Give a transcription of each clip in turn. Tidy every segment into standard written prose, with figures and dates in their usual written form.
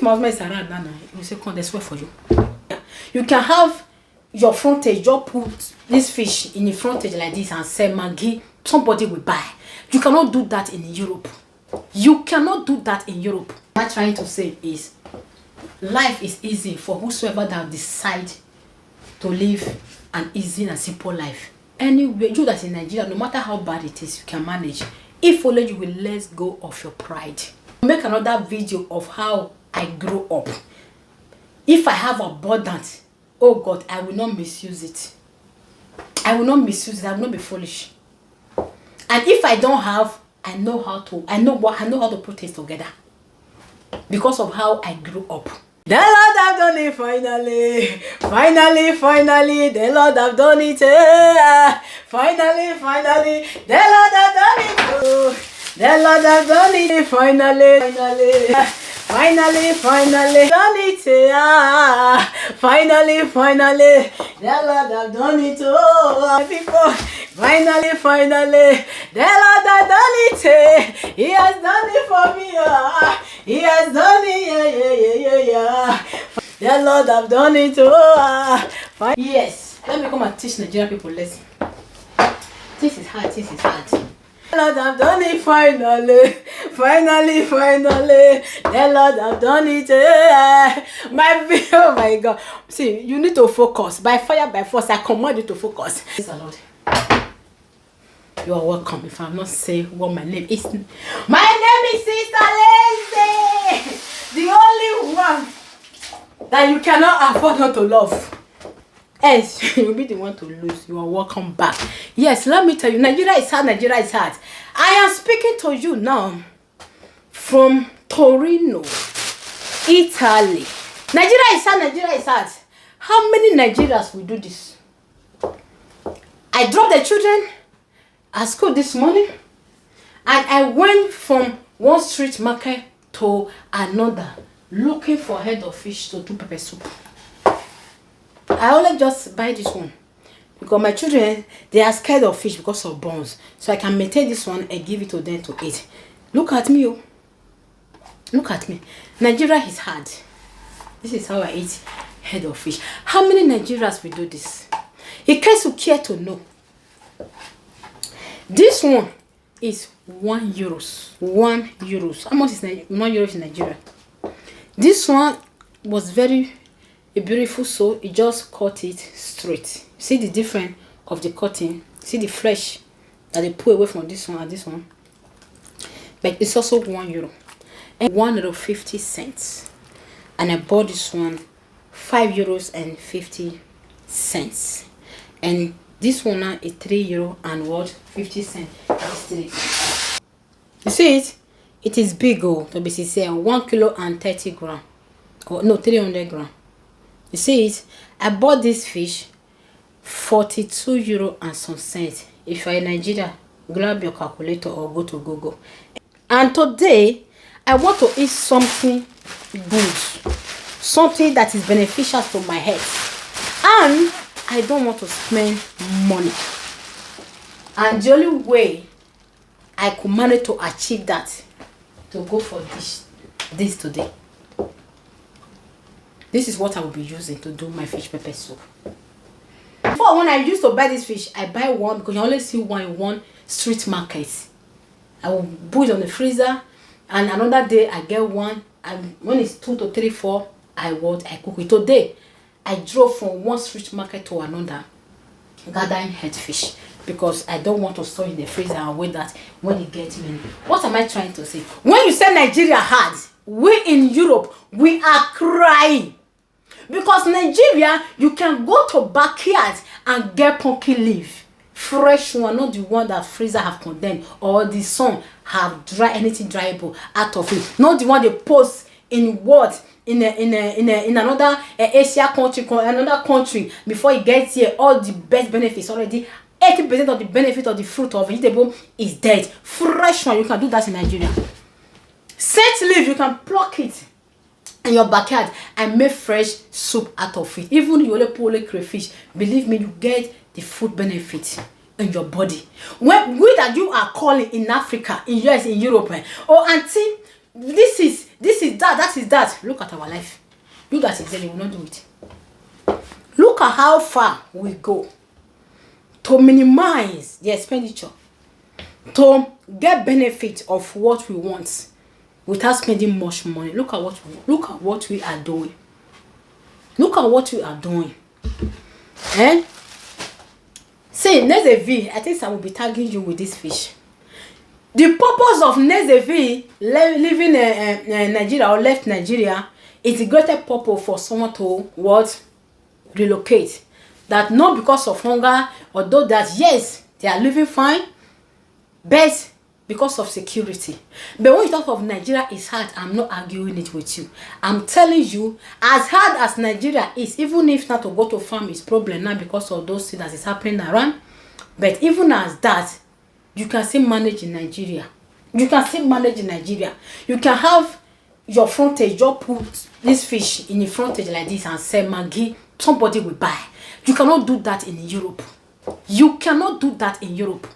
my husband is around now, he will say, come, let's wait for you. You can have your frontage, just put this fish in the frontage like this and say Maggie, somebody will buy. You cannot do that in Europe. You cannot do that in Europe. What I'm trying to say is, life is easy for whosoever that decide to live an easy and simple life. Anyway, you that's in Nigeria, no matter how bad it is, you can manage. If only you will let go of your pride. Make another video of how I grew up. If I have abundance, oh God, I will not misuse it. I will not misuse it. I will not be foolish. And if I don't have, I know how to put it together. Because of how I grew up. The Lord have done it finally. Finally, the Lord have done it. Finally, the Lord have done it. Oh, the Lord have done it. Finally, done it. Finally, the Lord have done it. Oh, people. Finally, the Lord has done it. He has done it for me. He has done it. Yeah. The Lord have done it. Oh, yes. Let me come and teach Nigerian people lesson. This is hard. The Lord have done it finally. The Lord have done it. Oh my God. See, you need to focus. By fire, by force, I command you to focus. Praise the Lord. You are welcome. If I'm not saying what my name is. My name is Sister Lazy. The only one that you cannot afford not to love. Else, you'll be the one to lose. You are welcome back. Yes, let me tell you, Nigeria is hard. I am speaking to you now from Torino, Italy. Nigeria is hard. How many Nigerians will do this? I dropped the children at school this morning, and I went from one street market to another looking for head of fish to do pepper soup. I only just buy this one because my children, they are scared of fish because of bones, so I can maintain this one and give it to them to eat. Look at me, oh. Look at me. Nigeria is hard. This is how I eat head of fish. How many Nigerians will do this? In case you care to know, this one is €1. €1. How much is €1 in Nigeria? This one was very beautiful, so it just cut it straight. See the difference of the cutting. See the flesh that they pull away from this one and this one. But it's also €1 and €1.50. And I bought this one €5.50. And this one now is €3 and what? 50 cents. You see it? It is big, oh, to be sincere. 1 kilo and 30 grams. Oh, no, 300 grams. You see it? I bought this fish €42 and some cents. If you're in Nigeria, grab your calculator or go to Google. And today, I want to eat something good. Something that is beneficial to my health. And I don't want to spend money. And the only way I could manage to achieve that, to go for this today. This is what I will be using to do my fish pepper soup. Before, when I used to buy this fish, I buy one because you only see one in one street market. I will put it on the freezer, and another day I get one, and when it's 2 to 3, 4, I cook it. Today, I drove from one street market to another, gathering head fish, because I don't want to store in the freezer and wait that when it gets many. What am I trying to say? When you say Nigeria hard, we in Europe, we are crying. Because Nigeria, you can go to backyard and get pumpkin leaf. Fresh one, not the one that freezer have condemned or the sun have dry anything dryable out of it. Not the one they post in what? In another Asia country, another country, before it gets here, all the best benefits already. 80% of the benefit of the fruit or vegetable is dead. Fresh one, you can do that in Nigeria. Scent leaf, you can pluck it in your backyard and make fresh soup out of it. Even you only pull crayfish, believe me, you get the food benefit in your body. When we that you are calling in Africa, in US, in Europe, oh auntie, this is that is that. Look at our life. You that is there, you will not do it. Look at how far we go to minimize the expenditure, to get benefit of what we want without spending much money. Look at what we are doing. Look at what we are doing. Eh? Say Nezevi, I think I will be tagging you with this fish. The purpose of Nezevi leaving Nigeria or left Nigeria is the greater purpose for someone to what? Relocate. That not because of hunger, although that yes, they are living fine, but because of security. But when you talk of Nigeria is hard, I'm not arguing it with you. I'm telling you, as hard as Nigeria is, even if not to go to farm is problem now because of those things that is happening around, but even as that, you can still manage in Nigeria. You can still manage in Nigeria. You can have your frontage, just put this fish in the frontage like this and sell Maggi, somebody will buy. You cannot do that in Europe. You cannot do that in Europe.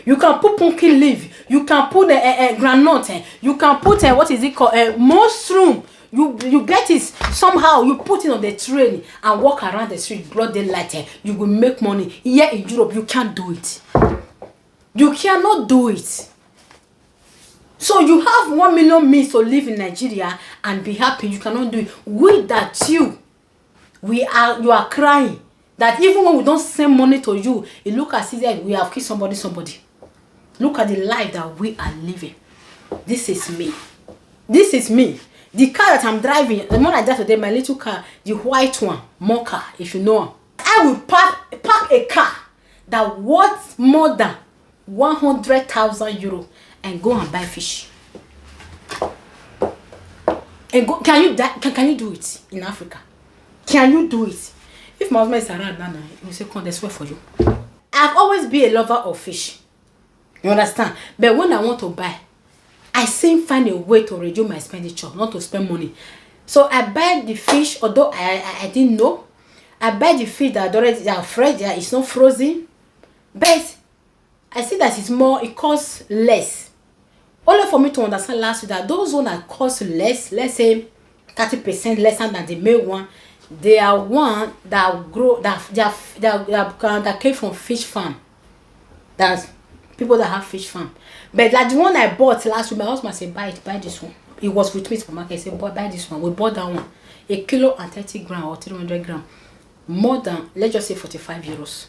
You can put pumpkin leaf. You can put granite. You can put what is it called? Mushroom. You get it somehow. You put it on the train and walk around the street, broad daylight. You will make money. Here in Europe, you can't do it. You cannot do it. So you have 1 million means to live in Nigeria and be happy. You cannot do it. With that you are crying. That even when we don't send money to you, it look as if we have killed somebody. Look at the life that we are living. This is me. This is me. The car that I'm driving, the one I drive today, my little car, the white one, Mocha, if you know. I will park a car that worth more than 100,000 euro and go and buy fish. And go, can you do it in Africa? Can you do it? If my husband is around now, he will say, come, they swear for you. I've always been a lover of fish. You understand? But when I want to buy, I still find a way to reduce my expenditure, not to spend money. So I buy the fish, although I didn't know. I buy the fish that already are fresh, it's not frozen. But I see that it costs less. Only for me to understand last week that those ones that cost less, let's say 30% less than the male one, they are one that grow that came from fish farm. That's people that have fish farm. But like the one I bought last week, my husband said, buy this one. It was with me for market. He said, boy, buy this one. We bought that one. 1 kilo and 30 grams or 300 grams. More than, let's just say 45 euros.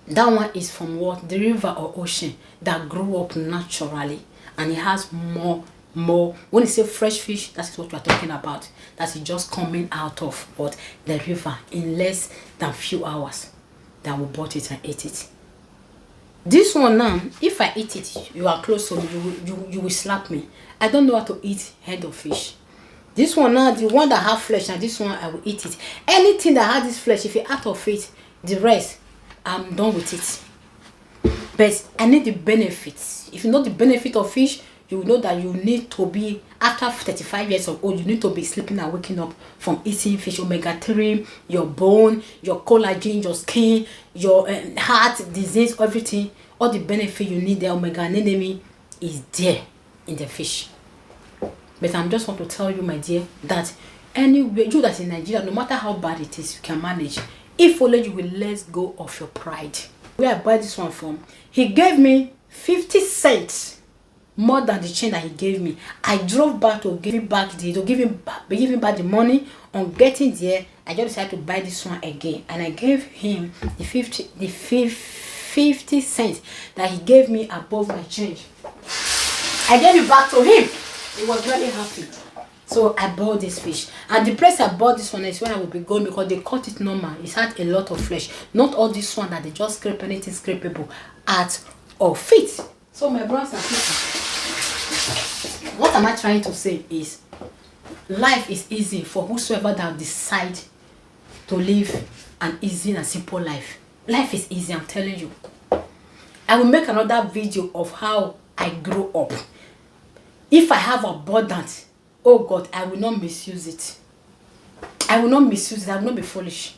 That one is from what? The river or ocean that grew up naturally. And it has more. When you say fresh fish, that's what we're talking about. That's just coming out of what? The river in less than few hours that we bought it and ate it. This one now, if I eat it, you are close to me, you will slap me. I don't know how to eat head of fish. This one now, the one that have flesh, and this one I will eat it. Anything that has this flesh, if you out of it, the rest, I'm done with it. But I need the benefits. If you know the benefit of fish, you will know that you need to be, after 35 years of old, you need to be sleeping and waking up from eating fish, omega-3, your bone, your collagen, your skin, your heart disease, everything. All the benefit you need, the omega-3 is there in the fish. But I'm just want to tell you, my dear, that anyway, you that's in Nigeria, no matter how bad it is, you can manage. If only you will let go of your pride. Where I buy this one from, he gave me 50 cents. More than the change that he gave me. I drove back to give him back the money. On getting there, I just decided to buy this one again, and I gave him the 50 cents that he gave me above my change. I gave it back to him. He was very happy. So I bought this fish, and the place I bought this one is where I will be going because they cut it normal. It had a lot of flesh, not all this one that they just scrape anything scrapeable at or fit. So my brothers and sisters, what am I trying to say is, life is easy for whosoever that decide to live an easy and simple life. Life is easy, I'm telling you. I will make another video of how I grew up. If I have abundance, oh God, I will not misuse it. I will not misuse it. I will not be foolish.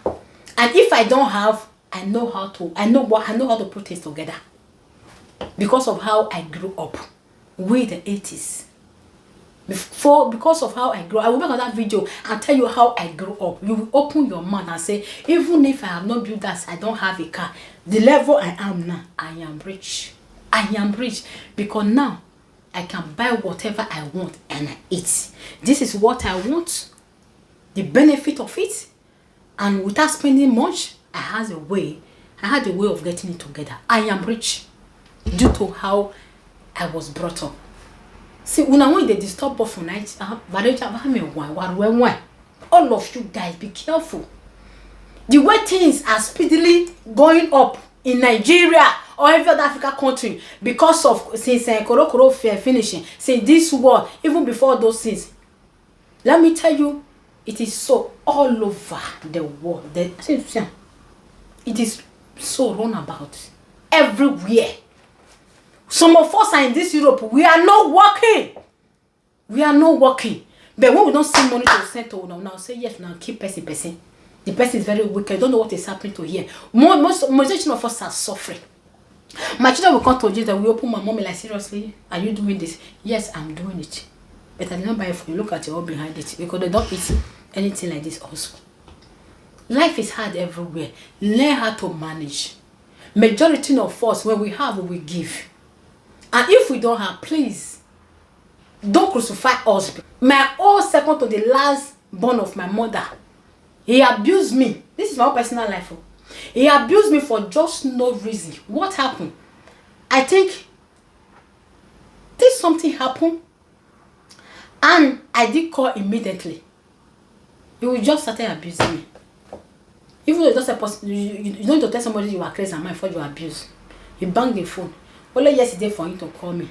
And if I don't have, I know how to put it together. Because of how I grew up. with the 80s. Because of how I grew, I will make another video and tell you how I grew up. You will open your mouth and say, even if I have not built that, I don't have a car. The level I am now, I am rich. I am rich because now I can buy whatever I want and I eat. This is what I want. The benefit of it, and without spending much, I had a way of getting it together. I am rich due to how I was brought up. See, when I want the disturb for night, all of you guys, be careful. The way things are speedily going up in Nigeria or every other African country because of since Koro finishing, since this war, even before those things. Let me tell you, it is so all over the world. It is so runabout everywhere. Some of us are in this Europe. We are not working. We are not working. But when we don't send money to send to now say yes, now keep person. The person is very wicked. I don't know what is happening to here. Most of us are suffering. My children will come to you that we open my mommy like, seriously, are you doing this? Yes, I'm doing it. But I did not buy it for you. Look at you all behind it because they don't eat anything like this also. Life is hard everywhere. Learn how to manage. Majority of us, when we have, we give. And if we don't have, please, don't crucify us. My own second to the last born of my mother, he abused me. This is my own personal life. He abused me for just no reason. What happened? I think something happened. And I did call immediately. He will just started abusing me. Even though it's just a person, you don't need to tell somebody you are crazy and before you abuse. He banged the phone. Only yesterday for him to call me.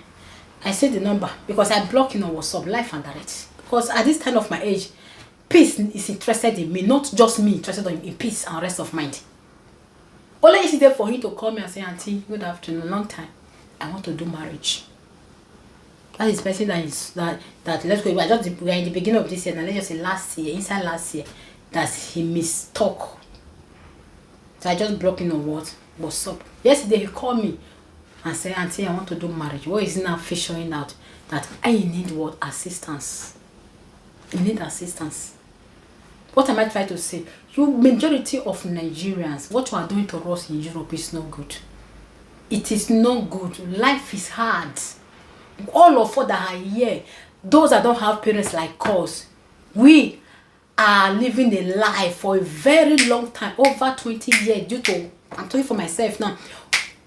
I said the number because I blocked him on WhatsApp, life and direct. Because at this time of my age, peace is interested in me, not just me interested in peace and rest of mind. Only yesterday for him to call me and say, Auntie, good afternoon, long time. I want to do marriage. That is the person that let's go. We are in the beginning of this year, and let's just say last year, inside last year, that he mistalk. So I just blocked him on what's up. Yesterday he called me and said, Auntie, I want to do marriage. What is now fishing out that I need what? Assistance. You need assistance. What am I trying to say? You majority of Nigerians, what you are doing to us in Europe is not good. It is not good. Life is hard. All of us that are here, those that don't have parents like us, we are living a life for a very long time, over 20 years, due to, I'm talking for myself now,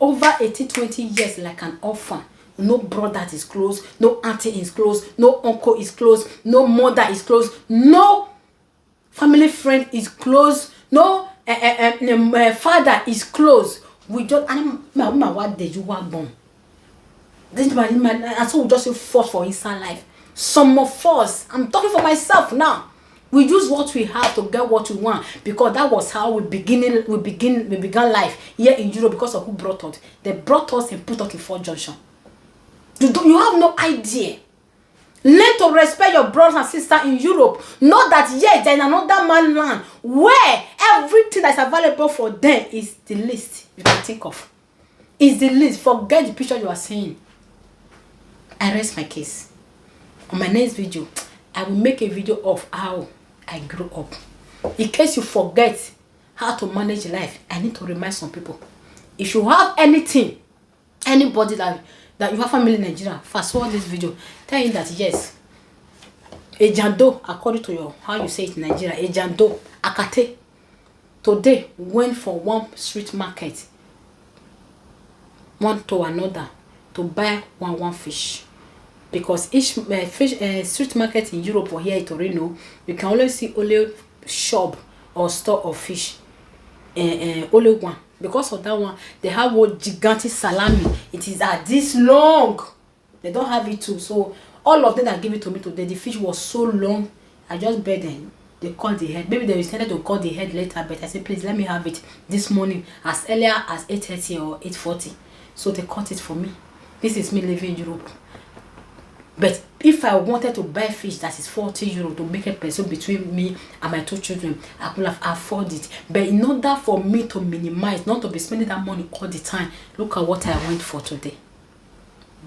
over 20 years like an orphan. No brother is close, no auntie is close, no uncle is close, no mother is close, no family friend is close, no father is close. We just, what did you want born? And so we just fought for inside life. Some of us, I'm talking for myself now, we use what we have to get what we want because that was how we began life here in Europe because of who brought us. They brought us and put us in Fort Junction. You have no idea. Learn to respect your brothers and sisters in Europe. Not that yet they're in another man's land where everything that's available for them is the list you can think of. Is the list. Forget the picture you are seeing. I rest my case. On my next video, I will make a video of how I grew up. In case you forget how to manage life, I need to remind some people. If you have anything, anybody that you have family in Nigeria, fast forward this video, tell him that yes, a jando, according to how you say it in Nigeria, a jando, akate, today went for one street market, one to another, to buy one fish. Because each street market in Europe or here in Torino, you can only see only shop or store of fish. Only one. Because of that one, they have what gigantic salami. It is at this long. They don't have it too. So all of them that give it to me today, the fish was so long. I just bet them. They called the head. Maybe they decided to call the head later, but I said, please let me have it this morning as earlier as 8:30 or 8:40. So they cut it for me. This is me living in Europe. But if I wanted to buy fish that is 40 euro to make a peso between me and my two children, I could have afforded it. But in order for me to minimize, not to be spending that money all the time, look at what I went for today.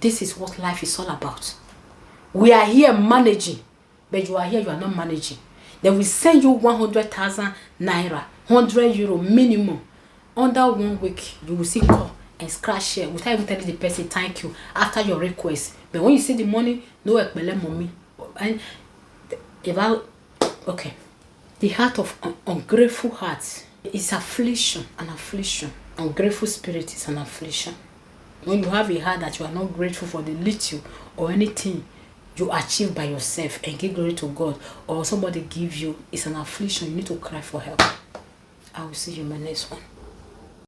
This is what life is all about. We are here managing, but you are here, you are not managing. They will send you 100,000 naira, 100 euro minimum. Under 1 week, you will see call and scratch here without even telling the person thank you after your request. But when you see the money, no ekpele mommy. And about okay, the heart of ungrateful heart is affliction, an affliction. Ungrateful spirit is an affliction. When you have a heart that you are not grateful for the little or anything you achieve by yourself and give glory to God, or somebody give you, it's an affliction. You need to cry for help. I will see you in my next one.